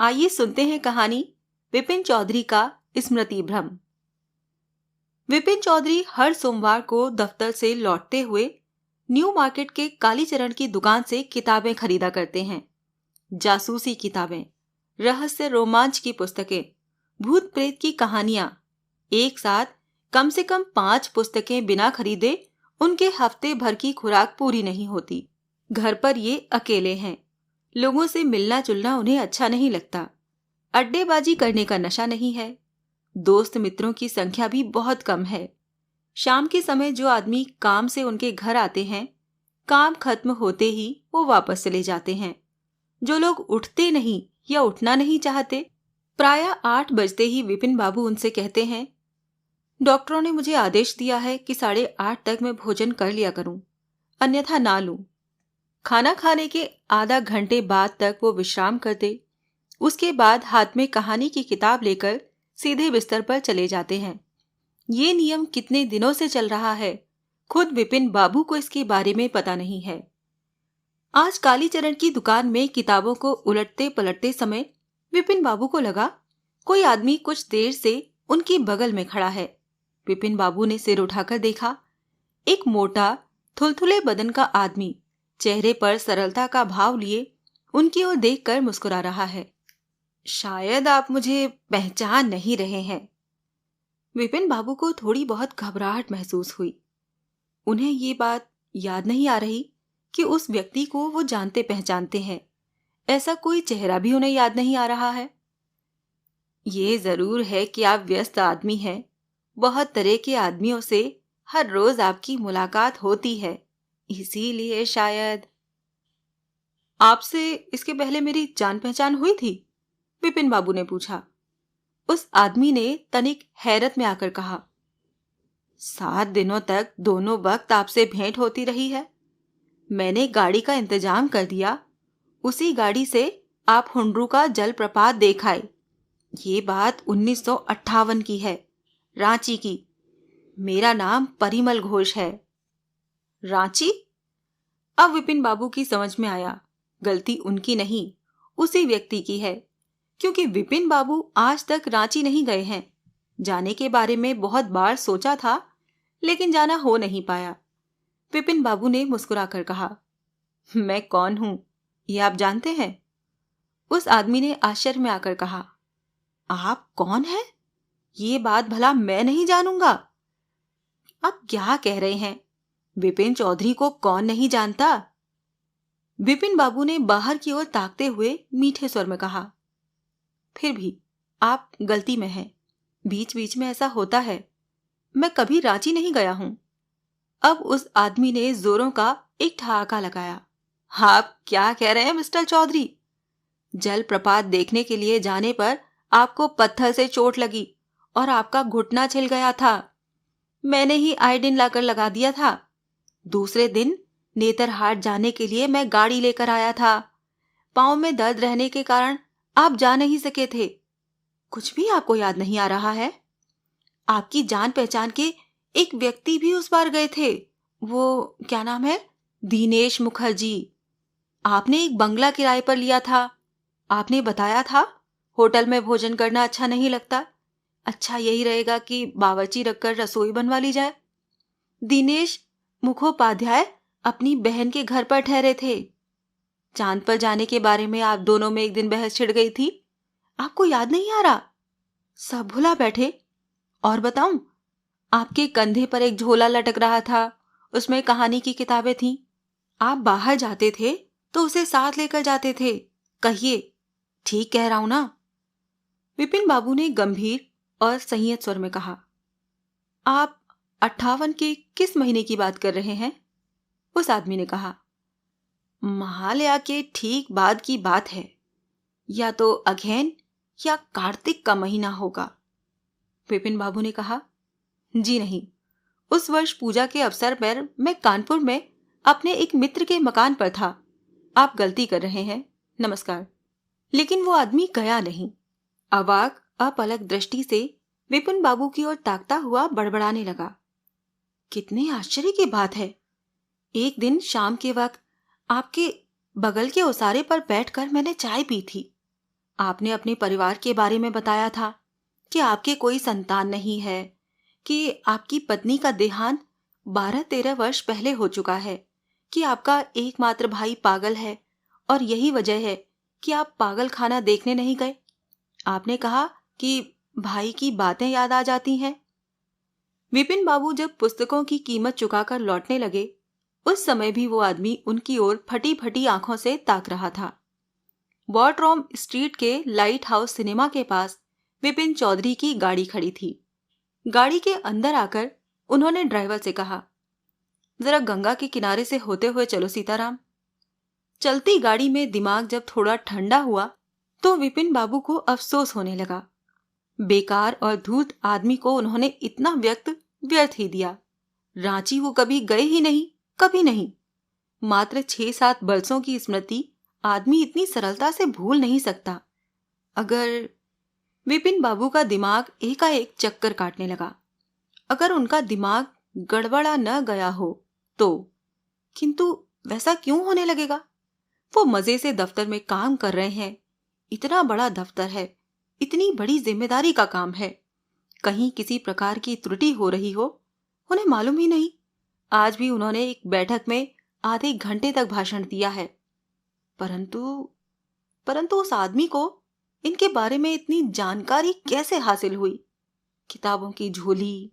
आइए सुनते हैं कहानी विपिन चौधरी का स्मृति भ्रम। विपिन चौधरी हर सोमवार को दफ्तर से लौटते हुए न्यू मार्केट के कालीचरण की दुकान से किताबें खरीदा करते हैं। जासूसी किताबें, रहस्य रोमांच की पुस्तकें, भूत प्रेत की कहानियां। एक साथ कम से कम 5 पुस्तकें बिना खरीदे उनके हफ्ते भर की खुराक पूरी नहीं होती। घर पर ये अकेले हैं। लोगों से मिलना जुलना उन्हें अच्छा नहीं लगता। अड्डेबाजी करने का नशा नहीं है। दोस्त मित्रों की संख्या भी बहुत कम है। शाम के समय जो आदमी काम से उनके घर आते हैं, काम खत्म होते ही वो वापस चले जाते हैं। जो लोग उठते नहीं या उठना नहीं चाहते, प्रायः 8 बजते ही विपिन बाबू उनसे कहते हैं, डॉक्टरों ने मुझे आदेश दिया है कि 8:30 तक मैं भोजन कर लिया करूं, अन्यथा ना लूं। खाना खाने के आधा घंटे बाद तक वो विश्राम करते। उसके बाद हाथ में कहानी की किताब लेकर सीधे बिस्तर पर चले जाते हैं। ये नियम कितने दिनों से चल रहा है, खुद विपिन बाबू को इसके बारे में पता नहीं है। आज कालीचरण की दुकान में किताबों को उलटते पलटते समय विपिन बाबू को लगा कोई आदमी कुछ देर से उनके बगल में खड़ा है। विपिन बाबू ने सिर उठाकर देखा। एक मोटा थुलथुले बदन का आदमी चेहरे पर सरलता का भाव लिए उनकी ओर देखकर मुस्कुरा रहा है। शायद आप मुझे पहचान नहीं रहे हैं। विपिन बाबू को थोड़ी बहुत घबराहट महसूस हुई। उन्हें ये बात याद नहीं आ रही कि उस व्यक्ति को वो जानते पहचानते हैं। ऐसा कोई चेहरा भी उन्हें याद नहीं आ रहा है। ये जरूर है कि आप व्यस्त आदमी हैं। बहुत तरह के आदमियों से हर रोज आपकी मुलाकात होती है, इसीलिए शायद। आपसे इसके पहले मेरी जान पहचान हुई थी? विपिन बाबू ने पूछा। उस आदमी ने तनिक हैरत में आकर कहा, 7 दिनों तक दोनों वक्त आपसे भेंट होती रही है। मैंने गाड़ी का इंतजाम कर दिया। उसी गाड़ी से आप हुंड्रू का जलप्रपात देख आए। ये बात 1958 की है, रांची की। मेरा नाम परिमल घोष है। रांची? अब विपिन बाबू की समझ में आया, गलती उनकी नहीं, उसी व्यक्ति की है, क्योंकि विपिन बाबू आज तक रांची नहीं गए हैं। जाने के बारे में बहुत बार सोचा था, लेकिन जाना हो नहीं पाया। विपिन बाबू ने मुस्कुराकर कहा, मैं कौन हूं, ये आप जानते हैं? उस आदमी ने आश्चर्य में आकर कहा, आप कौन हैं? ये बात भला मैं नहीं जानूंगा? आप क्या कह रहे हैं? विपिन चौधरी को कौन नहीं जानता? विपिन बाबू ने बाहर की ओर ताकते हुए मीठे स्वर में कहा, फिर भी आप गलती में हैं। बीच बीच में ऐसा होता है। मैं कभी रांची नहीं गया हूं। अब उस आदमी ने जोरों का एक ठहाका लगाया। आप क्या कह रहे हैं मिस्टर चौधरी? जलप्रपात देखने के लिए जाने पर आपको पत्थर से चोट लगी और आपका घुटना छिल गया था। मैंने ही आयोडीन लाकर लगा दिया था। दूसरे दिन नेतरहाट जाने के लिए मैं गाड़ी लेकर आया था। पांव में दर्द रहने के कारण आप जा नहीं सके थे। कुछ भी आपको याद नहीं आ रहा है? आपकी जान पहचान के एक व्यक्ति भी उस बार गए थे। वो क्या नाम है? दिनेश मुखर्जी। आपने एक बंगला किराए पर लिया था। आपने बताया था होटल में भोजन करना अच्छा नहीं लगता। अच्छा यही रहेगा कि बावर्ची रखकर रसोई बनवा ली जाए। दिनेश मुखोपाध्याय अपनी बहन के घर पर ठहरे थे। चांद पर जाने के बारे में आप दोनों में एक दिन बहस छिड़ गई थी। आपको याद नहीं आ रहा? सब भुला बैठे। और बताऊं, आपके कंधे पर एक झोला लटक रहा था, उसमें कहानी की किताबें थीं। आप बाहर जाते थे तो उसे साथ लेकर जाते थे। कहिए, ठीक कह रहा हूं ना? विपिन बाबू ने गंभीर और संयत स्वर में कहा, आप 58 के किस महीने की बात कर रहे हैं? उस आदमी ने कहा, महालया के ठीक बाद की बात है। या तो अगहन या कार्तिक का महीना होगा। विपिन बाबू ने कहा, जी नहीं, उस वर्ष पूजा के अवसर पर मैं कानपुर में अपने एक मित्र के मकान पर था। आप गलती कर रहे हैं। नमस्कार। लेकिन वो आदमी गया नहीं। अवाक अपलक दृष्टि से विपिन बाबू की ओर ताकता हुआ बड़बड़ाने लगा, कितने आश्चर्य की बात है। एक दिन शाम के वक्त आपके बगल के ओसारे पर बैठकर मैंने चाय पी थी। आपने अपने परिवार के बारे में बताया था कि आपके कोई संतान नहीं है, कि आपकी पत्नी का देहांत 12-13 वर्ष पहले हो चुका है, कि आपका एकमात्र भाई पागल है और यही वजह है कि आप पागल खाना देखने नहीं गए। आपने कहा कि भाई की बातें याद आ जाती हैं। विपिन बाबू जब पुस्तकों की कीमत चुकाकर लौटने लगे, उस समय भी वो आदमी उनकी ओर फटी फटी आंखों से ताक रहा था। बॉर्ट्रॉम स्ट्रीट के लाइट हाउस सिनेमा के पास विपिन चौधरी की गाड़ी खड़ी थी। गाड़ी के अंदर आकर उन्होंने ड्राइवर से कहा, जरा गंगा के किनारे से होते हुए चलो सीताराम। चलती गाड़ी में दिमाग जब थोड़ा ठंडा हुआ तो विपिन बाबू को अफसोस होने लगा। बेकार और धूर्त आदमी को उन्होंने इतना व्यर्थ ही दिया। रांची वो कभी गए ही नहीं, कभी नहीं। मात्र 6-7 बरसों की स्मृति आदमी इतनी सरलता से भूल नहीं सकता। अगर विपिन बाबू का दिमाग एकाएक चक्कर काटने लगा। अगर उनका दिमाग गड़बड़ा न गया हो तो, किंतु वैसा क्यों होने लगे? वो मजे से दफ्तर में काम कर रहे हैं। इतना बड़ा दफ्तर है, इतनी बड़ी जिम्मेदारी का काम है। कहीं किसी प्रकार की त्रुटि हो रही हो, उन्हें मालूम ही नहीं। आज भी उन्होंने एक बैठक में आधे घंटे तक भाषण दिया है। परंतु उस आदमी को इनके बारे में इतनी जानकारी कैसे हासिल हुई? किताबों की झोली,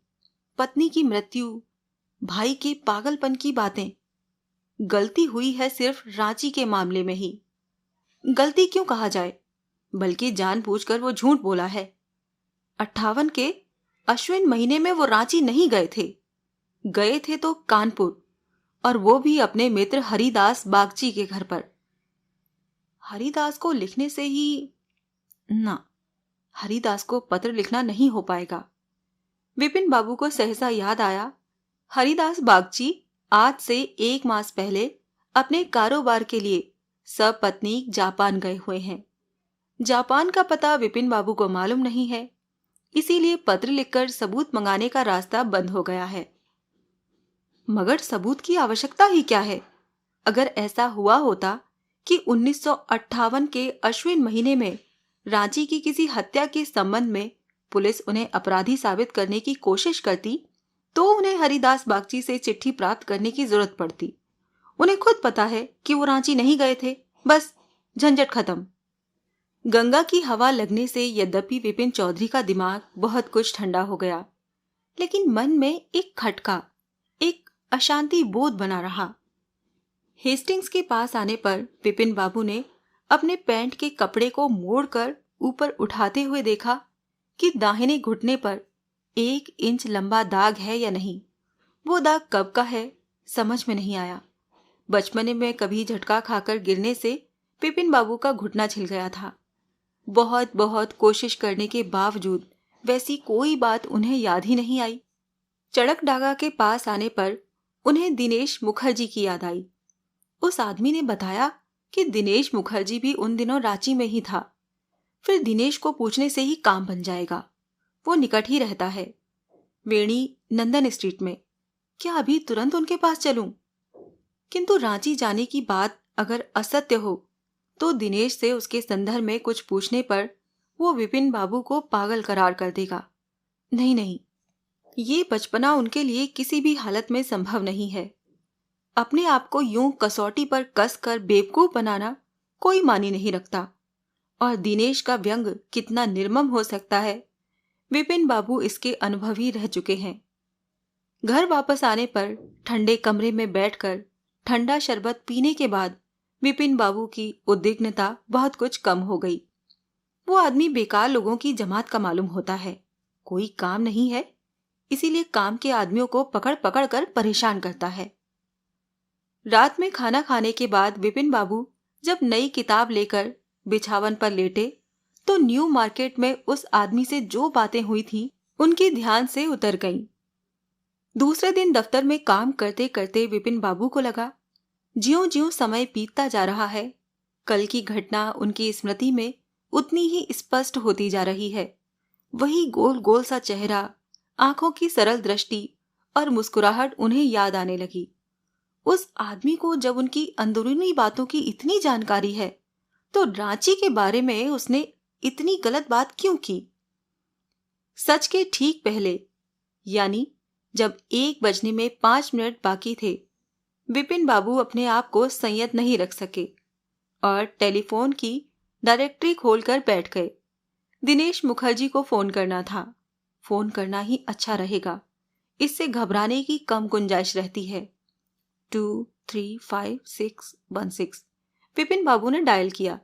पत्नी की मृत्यु, भाई के पागलपन की बातें। गलती हुई है सिर्फ रांची के मामले में ही। गलती क्यों कहा जाए, बल्कि जानबूझकर वो झूठ बोला है। 58 के अश्विन महीने में वो रांची नहीं गए थे। गए थे तो कानपुर, और वो भी अपने मित्र हरिदास बागची के घर पर। हरिदास को लिखने से ही ना, हरिदास को पत्र लिखना नहीं हो पाएगा। विपिन बाबू को सहसा याद आया, हरिदास बागची आज से 1 मास पहले अपने कारोबार के लिए सपत्नी जापान गए हुए हैं। जापान का पता विपिन बाबू को मालूम नहीं है, इसीलिए पत्र लिखकर सबूत मंगाने का रास्ता बंद हो गया है। मगर सबूत की आवश्यकता ही क्या है? अगर ऐसा हुआ होता कि 1958 के अश्विन महीने में रांची की किसी हत्या के संबंध में पुलिस उन्हें अपराधी साबित करने की कोशिश करती, तो उन्हें हरिदास बागची से चिट्ठी प्राप्त करने की जरूरत पड़ती। उन्हें खुद पता है कि वो रांची नहीं गए थे। बस झंझट खत्म। गंगा की हवा लगने से यद्यपि विपिन चौधरी का दिमाग बहुत कुछ ठंडा हो गया, लेकिन मन में एक खटका, एक अशांति बोध बना रहा। हेस्टिंग्स के पास आने पर विपिन बाबू ने अपने पैंट के कपड़े को मोड़कर ऊपर उठाते हुए देखा कि दाहिने घुटने पर 1 इंच लंबा दाग है या नहीं। वो दाग कब का है समझ में नहीं आया। बचपने में कभी झटका खाकर गिरने से विपिन बाबू का घुटना छिल गया था। बहुत कोशिश करने के बावजूद वैसी कोई बात उन्हें याद ही नहीं आई। चड़क डागा के पास आने पर उन्हें दिनेश मुखर्जी की याद आई। उस आदमी ने बताया कि दिनेश मुखर्जी भी उन दिनों रांची में ही था। फिर दिनेश को पूछने से ही काम बन जाएगा, वो निकट ही रहता है, वेणी नंदन स्ट्रीट में। क्या अभी तुरंत उनके पास चलूं? किंतु रांची जाने की बात अगर असत्य हो तो दिनेश से उसके संदर्भ में कुछ पूछने पर वो विपिन बाबू को पागल करार कर देगा। नहीं, ये बचपना उनके लिए किसी भी हालत में संभव नहीं है। अपने आप को यूं कसौटी पर कस कर बेवकूफ बनाना कोई मानी नहीं रखता। और दिनेश का व्यंग कितना निर्मम हो सकता है, विपिन बाबू इसके अनुभवी रह चुके हैं। घर वापस आने पर ठंडे कमरे में बैठकर ठंडा शरबत पीने के बाद विपिन बाबू की उद्विग्नता बहुत कुछ कम हो गई। वो आदमी बेकार लोगों की जमात का मालूम होता है। कोई काम नहीं है, इसीलिए काम के आदमियों को पकड़ पकड़ कर परेशान करता है। रात में खाना खाने के बाद विपिन बाबू जब नई किताब लेकर बिछावन पर लेटे तो न्यू मार्केट में उस आदमी से जो बातें हुई थी उनकी ध्यान से उतर गईं। दूसरे दिन दफ्तर में काम करते करते विपिन बाबू को लगा, ज्यों-ज्यों समय बीतता जा रहा है, कल की घटना उनकी स्मृति में उतनी ही स्पष्ट होती जा रही है। वही गोल गोल सा चेहरा, आंखों की सरल दृष्टि और मुस्कुराहट उन्हें याद आने लगी। उस आदमी को जब उनकी अंदरूनी बातों की इतनी जानकारी है तो रांची के बारे में उसने इतनी गलत बात क्यों की? सच के ठीक पहले, यानी जब 1:05 बाकी थे, विपिन बाबू अपने आप को संयत नहीं रख सके और टेलीफोन की डायरेक्टरी खोलकर बैठ गए। दिनेश मुखर्जी को फोन करना था। फोन करना ही अच्छा रहेगा, इससे घबराने की कम गुंजाइश रहती है। 235616 विपिन बाबू ने डायल किया।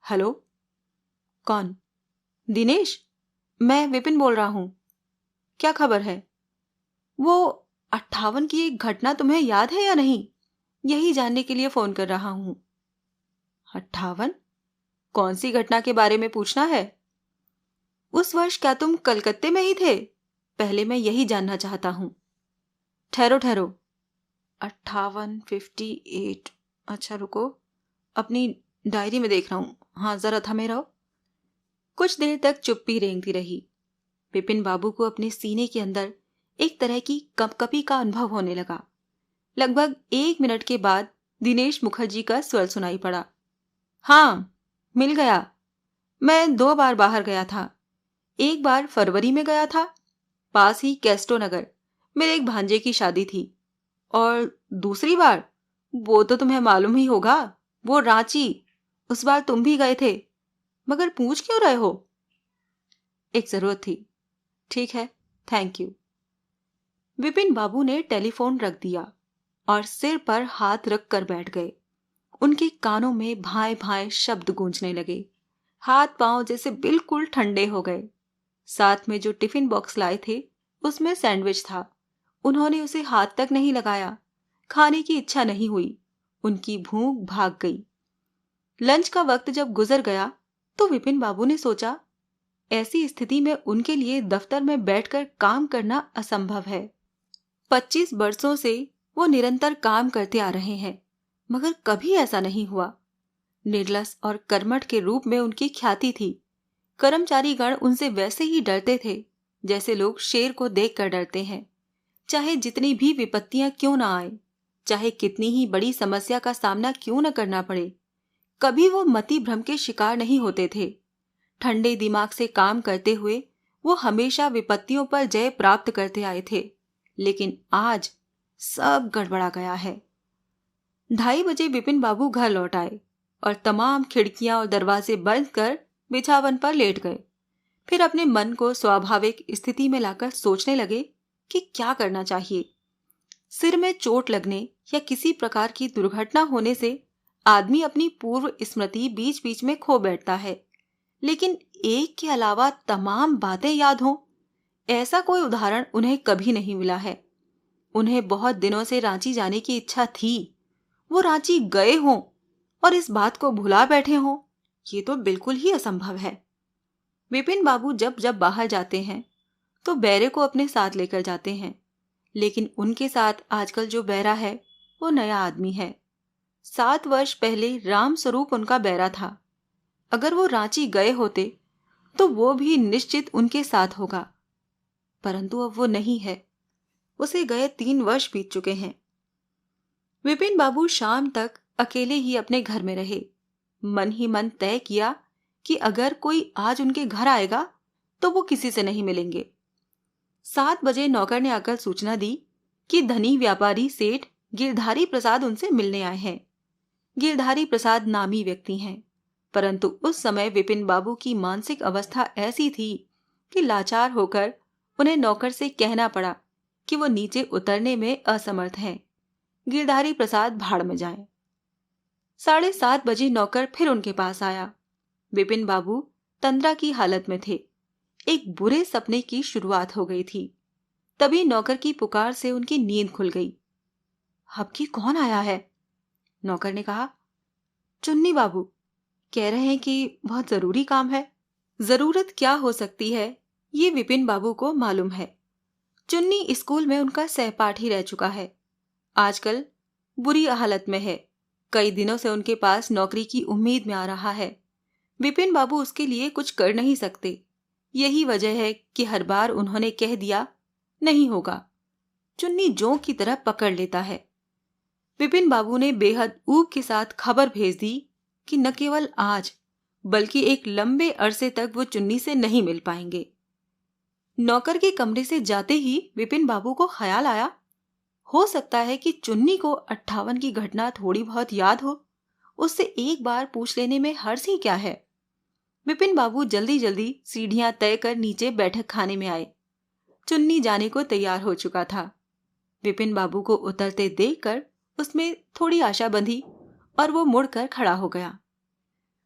हेलो, कौन? दिनेश, मैं विपिन बोल रहा हूं। क्या खबर है? वो 58 की एक घटना तुम्हें याद है या नहीं, यही जानने के लिए फोन कर रहा हूं। 58? कौन सी घटना के बारे में पूछना है? उस वर्ष क्या तुम कलकत्ते में ही थे? पहले मैं यही जानना चाहता हूं। ठहरो 58, 58। अच्छा रुको, अपनी डायरी में देख रहा हूं। हाँ, जरा थमे रहो। कुछ देर तक चुप्पी रेंगती रही। विपिन बाबू को अपने सीने के अंदर एक तरह की कंपकपी का अनुभव होने लगा। लगभग 1 मिनट के बाद दिनेश मुखर्जी का स्वर सुनाई पड़ा। हाँ, मिल गया। मैं 2 बार बाहर गया था। एक बार फरवरी में गया था, पास ही कैस्टो नगर, मेरे एक भांजे की शादी थी। और दूसरी बार, वो तो तुम्हें मालूम ही होगा, वो रांची। उस बार तुम भी गए थे, मगर पूछ क्यों रहे हो? एक जरूरत थी। ठीक है, थैंक यू। विपिन बाबू ने टेलीफोन रख दिया और सिर पर हाथ रख कर बैठ गए। उनके कानों में भाए भाए शब्द गूंजने लगे। हाथ पांव जैसे बिल्कुल ठंडे हो गए। साथ में जो टिफिन बॉक्स लाए थे, उसमें सैंडविच था। उन्होंने उसे हाथ तक नहीं लगाया। खाने की इच्छा नहीं हुई। उनकी भूख भाग गई। लंच का वक्त जब गुजर गया तो विपिन बाबू ने सोचा, ऐसी स्थिति में उनके लिए दफ्तर में बैठकर काम करना असंभव है। 25 वर्षों से वो निरंतर काम करते आ रहे हैं, मगर कभी ऐसा नहीं हुआ। निर्लस और कर्मठ के रूप में उनकी ख्याति थी। कर्मचारीगण उनसे वैसे ही डरते थे जैसे लोग शेर को देखकर डरते हैं। चाहे जितनी भी विपत्तियां क्यों ना आए, चाहे कितनी ही बड़ी समस्या का सामना क्यों न करना पड़े, कभी वो मति भ्रम के शिकार नहीं होते थे। ठंडे दिमाग से काम करते हुए वो हमेशा विपत्तियों पर जय प्राप्त करते आए थे। लेकिन आज सब गड़बड़ा गया है। 2:30 बजे विपिन बाबू घर लौट आए और तमाम खिड़कियां और दरवाजे बंद कर बिछावन पर लेट गए। फिर अपने मन को स्वाभाविक स्थिति में लाकर सोचने लगे कि क्या करना चाहिए। सिर में चोट लगने या किसी प्रकार की दुर्घटना होने से आदमी अपनी पूर्व स्मृति बीच बीच में खो बैठता है, लेकिन एक के अलावा तमाम बातें याद हों, ऐसा कोई उदाहरण उन्हें कभी नहीं मिला है। उन्हें बहुत दिनों से रांची जाने की इच्छा थी। वो रांची गए हों और इस बात को भुला बैठे हों, ये तो बिल्कुल ही असंभव है। विपिन बाबू जब जब बाहर जाते हैं तो बैरे को अपने साथ लेकर जाते हैं, लेकिन उनके साथ आजकल जो बैरा है वो नया आदमी है। 7 वर्ष पहले राम स्वरूप उनका बैरा था। अगर वो रांची गए होते तो वो भी निश्चित उनके साथ होगा, परंतु अब वो नहीं है। उसे गए 3 वर्ष बीत चुके हैं। विपिन बाबू शाम तक अकेले ही अपने घर में रहे। मन ही मन तय किया कि अगर कोई आज उनके घर आएगा तो वो किसी से नहीं मिलेंगे। 7 बजे नौकर ने आकर सूचना दी कि धनी व्यापारी सेठ गिरधारी प्रसाद उनसे मिलने आए हैं। गिरधारी प्रसाद नामी व्यक्ति हैं, परंतु उस समय विपिन बाबू की मानसिक अवस्था ऐसी थी कि लाचार होकर उन्हें नौकर से कहना पड़ा कि वो नीचे उतरने में असमर्थ हैं। गिरधारी प्रसाद भाड़ में जाएं। 7:30 बजे नौकर फिर उनके पास आया। विपिन बाबू तंद्रा की हालत में थे। एक बुरे सपने की शुरुआत हो गई थी। तभी नौकर की पुकार से उनकी नींद खुल गई। अब की कौन आया है? नौकर ने कहा। चुन्नी बाबू, कह रहे हैं कि बहुत जरूरी काम है। जरूरत क्या हो सकती है ये विपिन बाबू को मालूम है। चुन्नी स्कूल में उनका सहपाठी रह चुका है। आजकल बुरी हालत में है। कई दिनों से उनके पास नौकरी की उम्मीद में आ रहा है। विपिन बाबू उसके लिए कुछ कर नहीं सकते। यही वजह है कि हर बार उन्होंने कह दिया नहीं होगा। चुन्नी जोंक की तरह पकड़ लेता है। विपिन बाबू ने बेहद ऊब के साथ खबर भेज दी कि न केवल आज बल्कि एक लंबे अरसे तक वो चुन्नी से नहीं मिल पाएंगे। नौकर के कमरे से जाते ही विपिन बाबू को ख्याल आया, हो सकता है कि चुन्नी को 58 की घटना थोड़ी बहुत याद हो, उससे एक बार पूछ लेने में हर्ज ही क्या है। विपिन बाबू जल्दी जल्दी सीढ़ियां तय कर नीचे बैठक खाने में आए। चुन्नी जाने को तैयार हो चुका था। विपिन बाबू को उतरते देखकर उसमें थोड़ी आशा बंधी और वो मुड़कर खड़ा हो गया।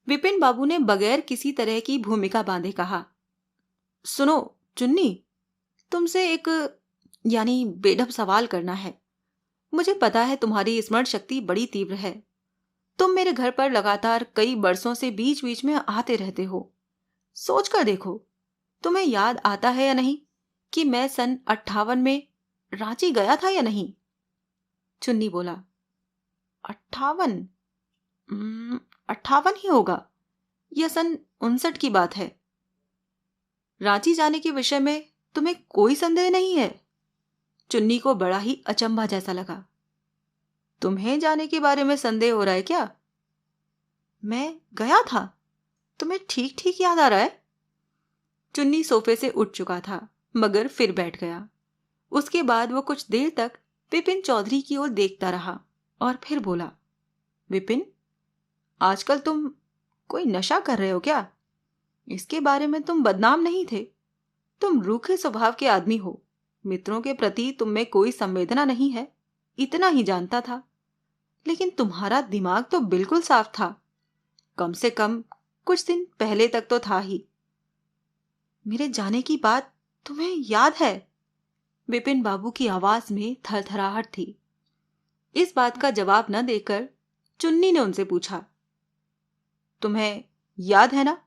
विपिन बाबू ने बगैर किसी तरह की भूमिका बांधे कहा, सुनो चुन्नी, तुमसे एक बेढब सवाल करना है। मुझे पता है तुम्हारी स्मरण शक्ति बड़ी तीव्र है। तुम मेरे घर पर लगातार कई बरसों से बीच बीच में आते रहते हो। सोच कर देखो, तुम्हें याद आता है या नहीं कि मैं सन 58 में रांची गया था या नहीं? चुन्नी बोला, 58? 58 ही होगा, यह सन 59 की बात है। रांची जाने के विषय में तुम्हें कोई संदेह नहीं है? चुन्नी को बड़ा ही अचंभा जैसा लगा। तुम्हें जाने के बारे में संदेह हो रहा है क्या? मैं गया था? तुम्हें ठीक ठीक याद आ रहा है? चुन्नी सोफे से उठ चुका था, मगर फिर बैठ गया। उसके बाद वो कुछ देर तक विपिन चौधरी की ओर देखता रहा और फिर बोला, विपिन, आजकल तुम कोई नशा कर रहे हो क्या? इसके बारे में तुम बदनाम नहीं थे। तुम रूखे स्वभाव के आदमी हो। मित्रों के प्रति तुम में कोई संवेदना नहीं है, इतना ही जानता था। लेकिन तुम्हारा दिमाग तो बिल्कुल साफ था। कम से कम कुछ दिन पहले तक तो था ही। मेरे जाने की बात तुम्हें याद है? विपिन बाबू की आवाज में थरथराहट थी। इस बात का जवाब न देकर चुन्नी ने उनसे पूछा, तुम्हें याद है ना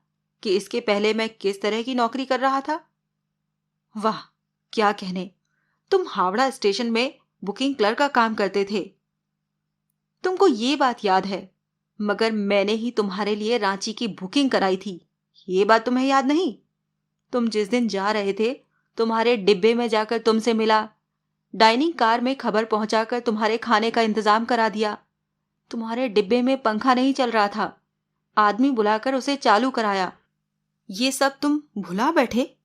कि इसके पहले मैं किस तरह की नौकरी कर रहा था? वाह, क्या कहने, तुम हावड़ा स्टेशन में बुकिंग क्लर्क का काम करते थे। तुमको ये बात याद है, मगर मैंने ही तुम्हारे लिए रांची की बुकिंग कराई थी। ये बात तुम्हें याद नहीं? तुम जिस दिन जा रहे थे, तुम्हारे डिब्बे में जाकर तुमसे मिला, डाइनिंग कार में खबर पहुंचाकर तुम्हारे खाने का इंतजाम करा दिया। तुम्हारे डिब्बे में पंखा नहीं चल रहा था, आदमी बुलाकर उसे चालू कराया। ये सब तुम भुला बैठे?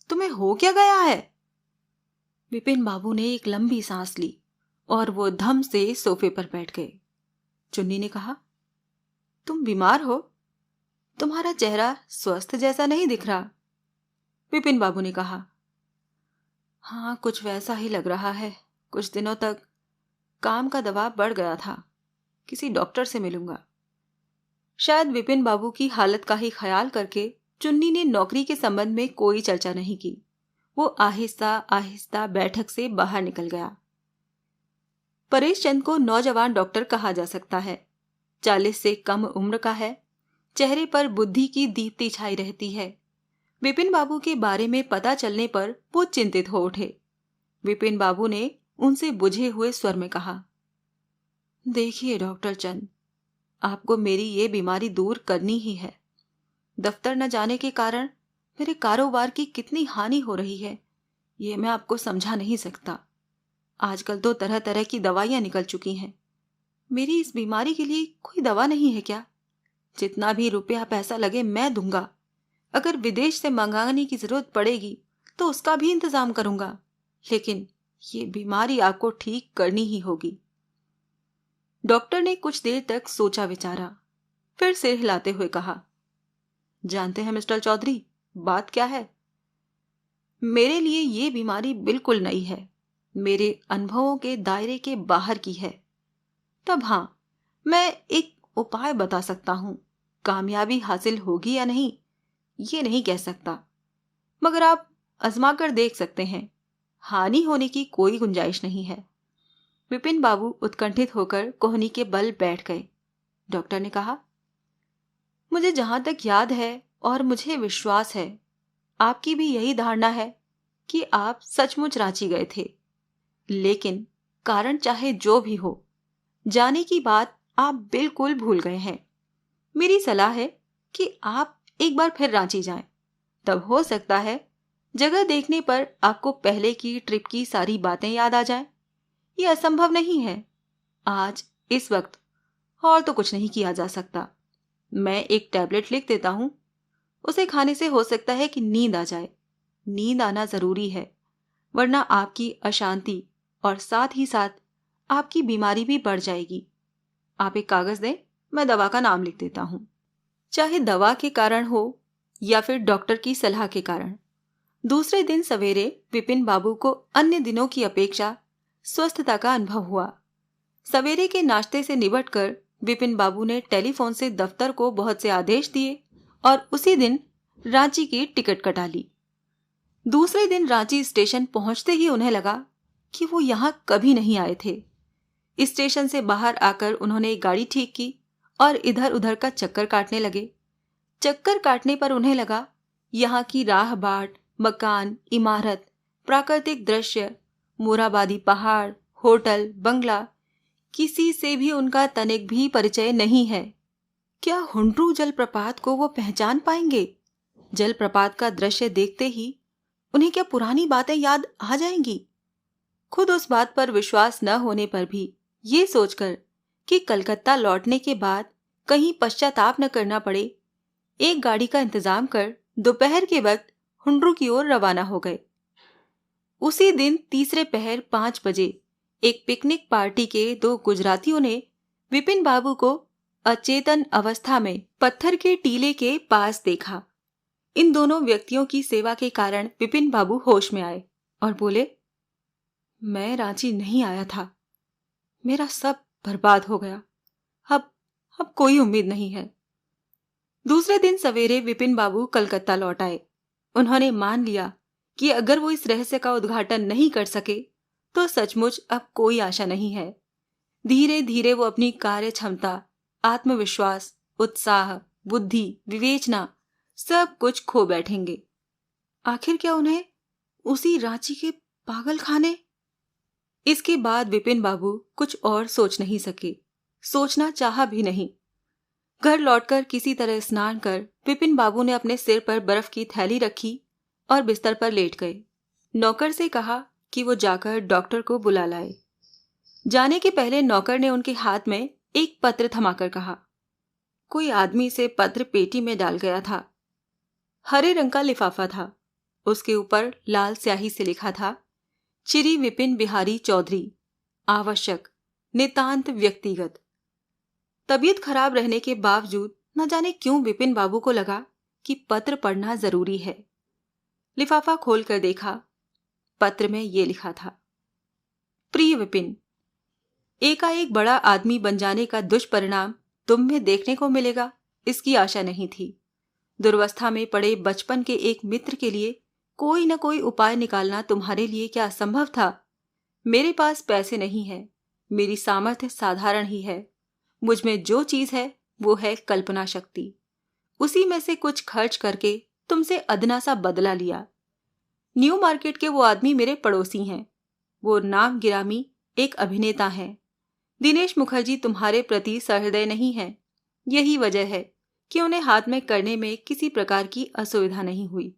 तुम्हें हो क्या गया है? विपिन बाबू ने एक लंबी सांस ली और वो धम से सोफे पर बैठ गए। चुन्नी ने कहा, तुम बीमार हो? तुम्हारा चेहरा स्वस्थ जैसा नहीं दिख रहा। विपिन बाबू ने कहा, हाँ, कुछ वैसा ही लग रहा है। कुछ दिनों तक काम का दबाव बढ़ गया था। किसी डॉक्टर से मिलूंगा। शायद विपिन बाबू की हालत का ही ख्याल करके चुन्नी ने नौकरी के संबंध में कोई चर्चा नहीं की। वो आहिस्ता आहिस्ता बैठक से बाहर निकल गया। परेश चंद को नौजवान डॉक्टर कहा जा सकता है। 40 से कम उम्र का है। चेहरे पर बुद्धि की दीप्ति छाई रहती है। विपिन बाबू के बारे में पता चलने पर वो चिंतित हो उठे। विपिन बाबू ने उनसे बुझे हुए स्वर में कहा, देखिए डॉक्टर चंद, आपको मेरी ये बीमारी दूर करनी ही है। दफ्तर न जाने के कारण मेरे कारोबार की कितनी हानि हो रही है, ये मैं आपको समझा नहीं सकता। आजकल तो तरह तरह की दवाइयां निकल चुकी हैं। मेरी इस बीमारी के लिए कोई दवा नहीं है क्या? जितना भी रुपया पैसा लगे मैं दूंगा। अगर विदेश से मंगाने की जरूरत पड़ेगी तो उसका भी इंतजाम करूंगा, लेकिन ये बीमारी आपको ठीक करनी ही होगी। डॉक्टर ने कुछ देर तक सोचा विचारा, फिर सिर हिलाते हुए कहा, जानते हैं मिस्टर चौधरी, बात क्या है? मेरे लिए ये बीमारी बिल्कुल नई है, मेरे अनुभवों के दायरे के बाहर की है। तब हाँ, मैं एक उपाय बता सकता हूं। कामयाबी हासिल होगी या नहीं ये नहीं कह सकता, मगर आप आजमा कर देख सकते हैं। हानि होने की कोई गुंजाइश नहीं है। विपिन बाबू उत्कंठित होकर कोहनी के बल बैठ गए। डॉक्टर ने कहा, मुझे जहां तक याद है और मुझे विश्वास है, आपकी भी यही धारणा है कि आप सचमुच रांची गए थे। लेकिन कारण चाहे जो भी हो, जाने की बात आप बिल्कुल भूल गए हैं। मेरी सलाह है कि आप एक बार फिर रांची जाएं। तब हो सकता है जगह देखने पर आपको पहले की ट्रिप की सारी बातें याद आ जाएं। ये असंभव नहीं है। आज इस वक्त और तो कुछ नहीं किया जा सकता। मैं एक टैबलेट लिख देता हूं, उसे खाने से हो सकता है कि नींद आ जाए। नींद आना जरूरी है, वरना आपकी अशांति और साथ ही साथ आपकी बीमारी भी बढ़ जाएगी। आप एक कागज दें, मैं दवा का नाम लिख देता हूं। चाहे दवा के कारण हो या फिर डॉक्टर की सलाह के कारण। दूसरे दिन सवेरे विपिन बाबू को अन्य दिनों की अपेक्षा स्वस्थता का अनुभव हुआ। सवेरे के नाश्ते से निबटकर विपिन बाबू ने टेलीफोन से दफ्तर को बहुत से आदेश दिए और उसी दिन रांची की टिकट कटा ली। दूसरे दिन रांची स्टेशन पहुंचते ही उन्हें लगा कि वो यहां कभी नहीं आए थे। स्टेशन से बाहर आकर उन्होंने एक गाड़ी ठीक की और इधर उधर का चक्कर काटने लगे। चक्कर काटने पर उन्हें लगा यहाँ की राह बाट, मकान, इमारत, प्राकृतिक दृश्य, मोराबादी पहाड़, होटल, बंगला, किसी से भी उनका तनिक भी परिचय नहीं है। क्या हुंड्रू जलप्रपात को वो पहचान पाएंगे? जलप्रपात का दृश्य देखते ही उन्हें क्या पुरानी बातें याद आ जाएंगी? खुद उस बात पर विश्वास न होने पर भी ये सोचकर कि कलकत्ता लौटने के बाद कहीं पश्चाताप न करना पड़े, एक गाड़ी का इंतजाम कर दोपहर के वक्त हुंड्रू की ओर रवाना हो गए। उसी दिन तीसरे पहर 5 बजे एक पिकनिक पार्टी के 2 गुजरातियों ने विपिन बाबू को अचेतन अवस्था में पत्थर के टीले के पास देखा। इन दोनों व्यक्तियों की सेवा के कारण विपिन बाबू होश में आए और बोले, मैं रांची नहीं आया था, मेरा सब बर्बाद हो गया, अब कोई उम्मीद नहीं है। दूसरे दिन सवेरे विपिन बाबू कलकत्ता लौट आए। उन्होंने मान लिया कि अगर वो इस रहस्य का उद्घाटन नहीं कर सके तो सचमुच अब कोई आशा नहीं है। धीरे धीरे वो अपनी कार्य क्षमता, आत्मविश्वास, उत्साह, बुद्धि, विवेचना सब कुछ खो बैठेंगे। आखिर क्या उन्हें उसी रांची के पागल खाने? इसके बाद विपिन बाबू कुछ और सोच नहीं सके, सोचना चाहा भी नहीं। घर लौटकर किसी तरह स्नान कर विपिन बाबू ने अपने सिर पर बर्फ की थैली रखी और बिस्तर पर लेट गए। नौकर से कहा कि वो जाकर डॉक्टर को बुला लाए। जाने के पहले नौकर ने उनके हाथ में एक पत्र थमाकर कहा, कोई आदमी से पत्र पेटी में डाल गया था। हरे रंग का लिफाफा था। उसके ऊपर लाल स्याही से लिखा था, श्री विपिन बिहारी चौधरी, आवश्यक, नितांत व्यक्तिगत। तबीयत खराब रहने के बावजूद न जाने क्यों विपिन बाबू को लगा कि पत्र पढ़ना जरूरी है। लिफाफा खोलकर देखा। पत्र में ये लिखा था, प्रिय विपिन, एकाएक बड़ा आदमी बन जाने का दुष्परिणाम तुम में देखने को मिलेगा, इसकी आशा नहीं थी। दुर्वस्था में पड़े बचपन के एक मित्र के लिए कोई न कोई उपाय निकालना तुम्हारे लिए क्या असंभव था? मेरे पास पैसे नहीं है, मेरी सामर्थ्य साधारण ही है। मुझ में जो चीज है वो है कल्पना शक्ति। उसी में से कुछ खर्च करके तुमसे अदना सा बदला लिया। न्यू मार्केट के वो आदमी मेरे पड़ोसी हैं। वो नाम गिरामी एक अभिनेता हैं। दिनेश मुखर्जी तुम्हारे प्रति सहृदय नहीं है। यही वजह है कि उन्हें हाथ में करने में किसी प्रकार की असुविधा नहीं हुई।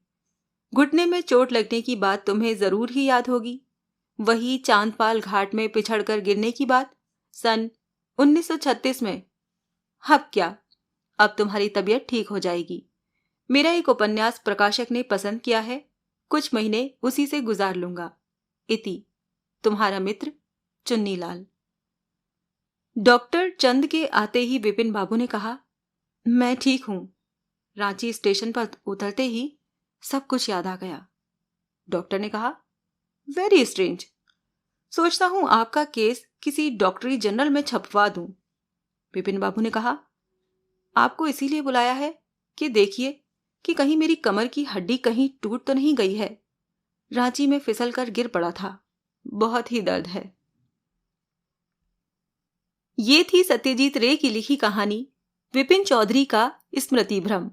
घुटने में चोट लगने की बात तुम्हें जरूर ही याद होगी। वही चांदपाल घाट में पिछड़कर गिरने की बात सन 1936 में। अब क्या, अब तुम्हारी तबीयत ठीक हो जाएगी। मेरा एक उपन्यास प्रकाशक ने पसंद किया है, कुछ महीने उसी से गुजार लूंगा। इति तुम्हारा मित्र चुन्नीलाल। डॉक्टर चंद के आते ही विपिन बाबू ने कहा, मैं ठीक हूं। रांची स्टेशन पर उतरते ही सब कुछ याद आ गया। डॉक्टर ने कहा, वेरी स्ट्रेंज, सोचता हूं आपका केस किसी डॉक्टरी जनरल में छपवा दूं। विपिन बाबू ने कहा, आपको इसीलिए बुलाया है कि देखिए कि कहीं मेरी कमर की हड्डी कहीं टूट तो नहीं गई है। रांची में फिसलकर गिर पड़ा था, बहुत ही दर्द है। ये थी सत्यजीत रे की लिखी कहानी विपिन चौधरी का स्मृति भ्रम।